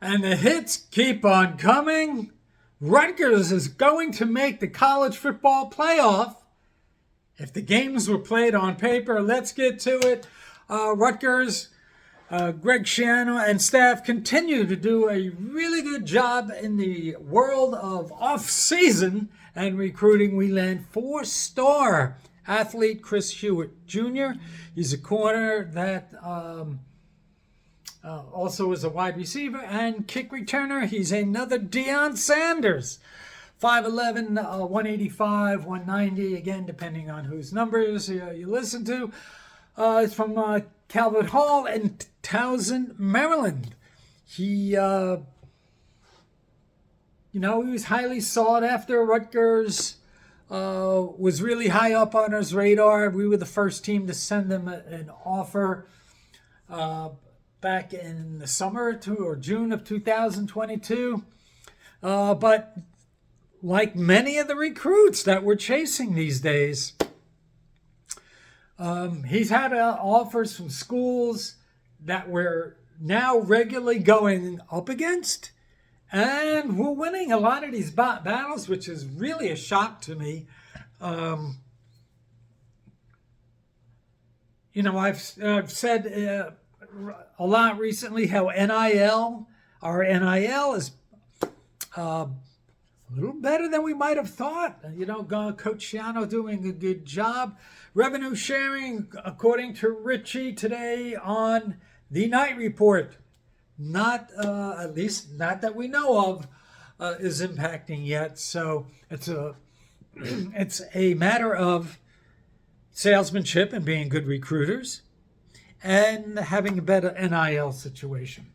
And the hits keep on coming. Rutgers is going to make the college football playoff. If the games were played on paper, let's get to it. Rutgers, Greg Schiano and staff continue to do a really good job in the world of off-season and recruiting. We land 4-star athlete Chris Hewitt Jr. He's a corner that also is a wide receiver and kick returner. He's another Deion Sanders. 5'11", 185, 190, again, depending on whose numbers you listen to. It's from Calvert Hall in Towson, Maryland. He was highly sought after. Rutgers was really high up on his radar. We were the first team to send him an offer back in the summer or June of 2022. But like many of the recruits that we're chasing these days, he's had offers from schools that we're now regularly going up against. And we're winning a lot of these battles, which is really a shock to me. I've said a lot recently how our NIL is a little better than we might have thought. Coach Schiano doing a good job. Revenue sharing, according to Richie today on the Night Report, at least not that we know of, is impacting yet. So it's a matter of salesmanship and being good recruiters and having a better NIL situation.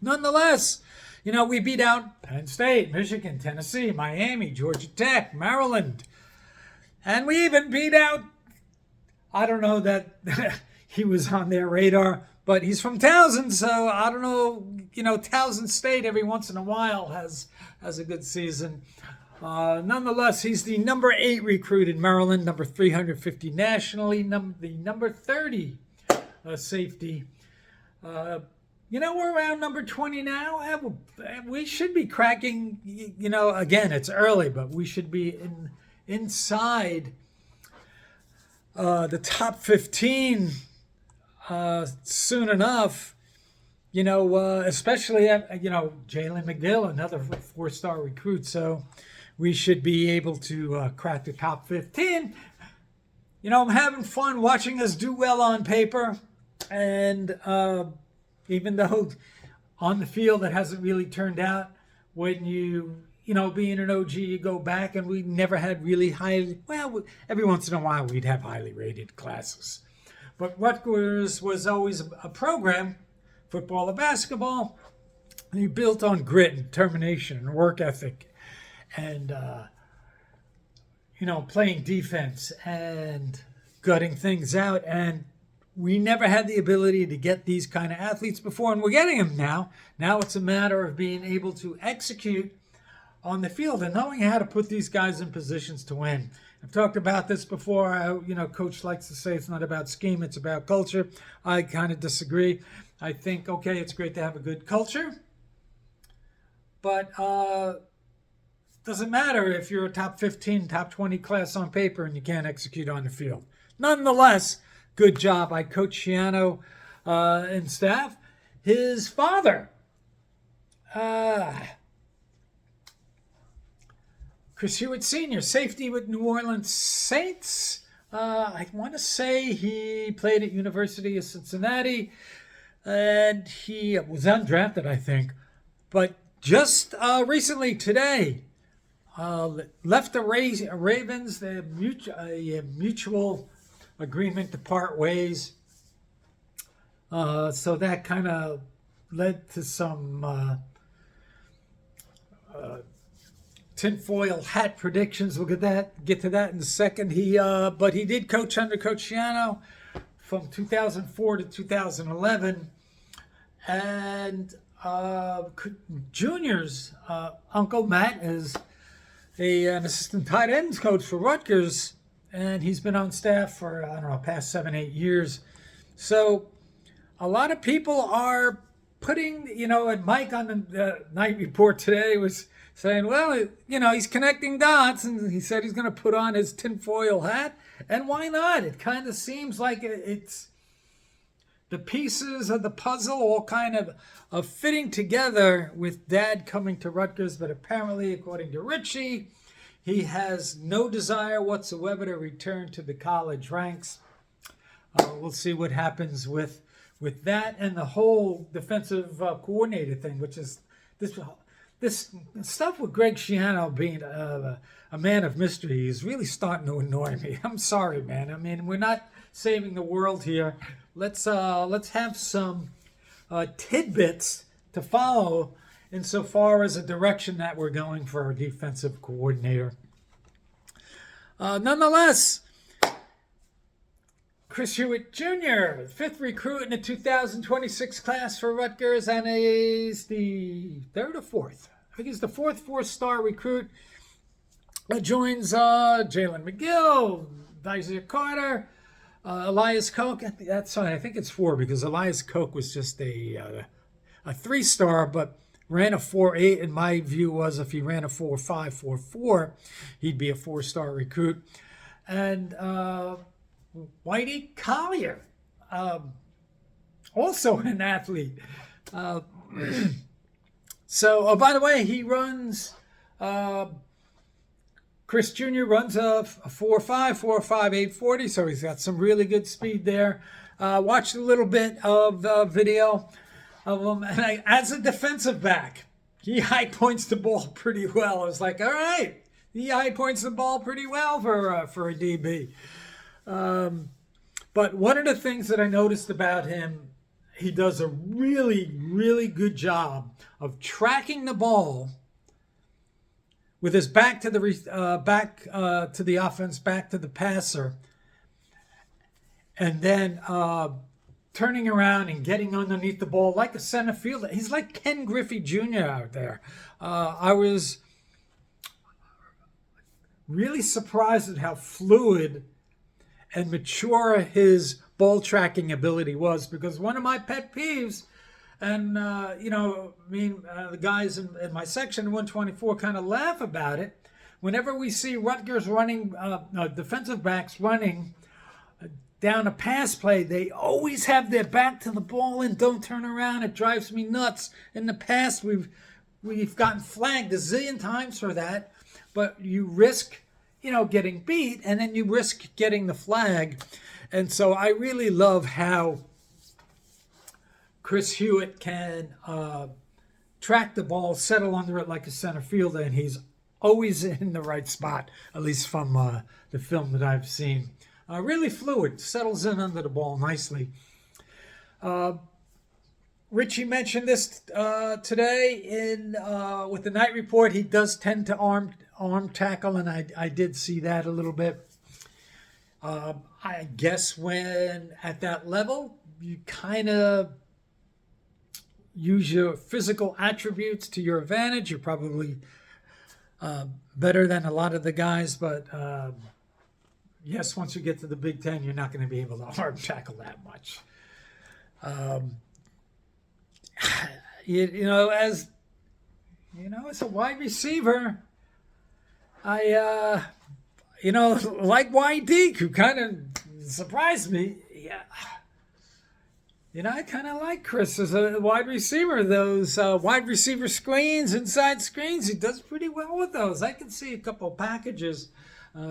Nonetheless, we beat out Penn State, Michigan, Tennessee, Miami, Georgia Tech, Maryland. And we even beat out, I don't know that he was on their radar, but he's from Towson, so I don't know, Towson State every once in a while has a good season. Nonetheless, he's the number 8 recruit in Maryland, number 350 nationally, the number 30 safety. We're around number 20 now. We should be cracking, again, it's early, but we should be inside the top 15 soon enough. Especially, Jalen McGill, another 4-star recruit. So we should be able to crack the top 15. I'm having fun watching us do well on paper. And even though on the field it hasn't really turned out, when being an OG, you go back and we never had really every once in a while we'd have highly rated classes. But Rutgers was always a program, football or basketball, built on grit and determination and work ethic and, playing defense and gutting things out. And we never had the ability to get these kind of athletes before, and we're getting them now. Now it's a matter of being able to execute on the field and knowing how to put these guys in positions to win. I've talked about this before. Coach likes to say it's not about scheme, it's about culture. I kind of disagree. I think, it's great to have a good culture, but doesn't matter if you're a top 15, top 20 class on paper and you can't execute on the field. Nonetheless, good job by Coach Schiano and staff. His father, Chris Hewitt Sr., safety with New Orleans Saints. I want to say he played at University of Cincinnati, and he was undrafted, I think. But just recently today, left the Ravens, a mutual agreement to part ways. So that kind of led to some tinfoil hat predictions. We'll get to that in a second. But he did coach under Coach Schiano from 2004 to 2011. And Junior's uncle Matt is an assistant tight ends coach for Rutgers, and he's been on staff for, past 7-8 years. So a lot of people are putting, and Mike on the night report today was saying, well, he's connecting dots, and he said he's going to put on his tinfoil hat, and why not? It kind of seems like it's the pieces of the puzzle all kind of fitting together with Dad coming to Rutgers, but apparently, according to Richie, he has no desire whatsoever to return to the college ranks. We'll see what happens with that and the whole defensive coordinator thing, which is this stuff with Greg Schiano being a man of mystery is really starting to annoy me. I'm sorry, man. I mean, we're not saving the world here. Let's have some tidbits to follow insofar as a direction that we're going for our defensive coordinator. Nonetheless, Chris Hewitt Jr., fifth recruit in the 2026 class for Rutgers, and is the third or fourth. I think he's the fourth four-star recruit. Joins Jalen McGill, Isaiah Carter, Elias Koch. That's fine. I think it's four because Elias Koch was just a three-star, but ran a 4.8. And my view was if he ran a 4.5, 4.4, he'd be a four-star recruit. And Whitey Collier, also an athlete. So, by the way, he runs, Chris Jr. runs a 4.5, 840, so he's got some really good speed there. Watched a little bit of video of him, and as a defensive back, he high points the ball pretty well. I was like, all right, he high points the ball pretty well for a DB. But one of the things that I noticed about him, he does a really, really good job of tracking the ball with his back to the offense, back to the passer, and then turning around and getting underneath the ball like a center fielder. He's like Ken Griffey Jr. out there. I was really surprised at how fluid and mature his ball tracking ability was, because one of my pet peeves, and the guys in my section 124 kind of laugh about it, whenever we see Rutgers running, defensive backs running down a pass play, they always have their back to the ball and don't turn around. It drives me nuts. In the past, we've gotten flagged a zillion times for that, but you risk getting beat, and then you risk getting the flag. And so I really love how Chris Hewitt can track the ball, settle under it like a center fielder, and he's always in the right spot, at least from the film that I've seen. Really fluid, settles in under the ball nicely. Richie mentioned this today with the night report. He does tend to arm tackle, and I did see that a little bit. I guess when at that level, you kind of use your physical attributes to your advantage. You're probably better than a lot of the guys, but yes, once you get to the Big Ten, you're not going to be able to arm tackle that much. As a wide receiver, I like YD, who kind of surprised me. Yeah. I kind of like Chris as a wide receiver. Those wide receiver screens, inside screens, he does pretty well with those. I can see a couple packages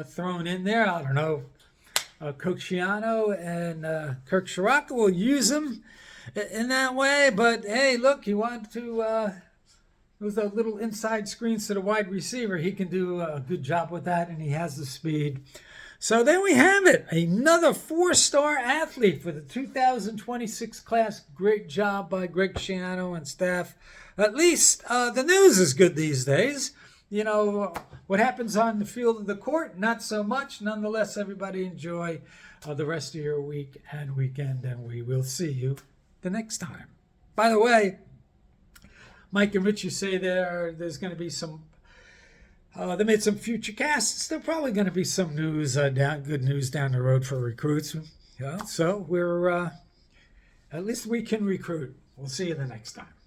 thrown in there. I don't know. Coach Schiano and Kirk Shiraka will use him in that way. But, hey, look, you want to those little inside screens to the wide receiver. He can do a good job with that, and he has the speed. So there we have it. Another four-star athlete for the 2026 class. Great job by Greg Schiano and staff. At least the news is good these days. What happens on the field of the court, not so much. Nonetheless, everybody enjoy the rest of your week and weekend, and we will see you the next time. By the way, Mike and Richie say there's going to be some, they made some future casts. There's probably going to be some news, good news down the road for recruits. So we're, at least we can recruit. We'll see you the next time.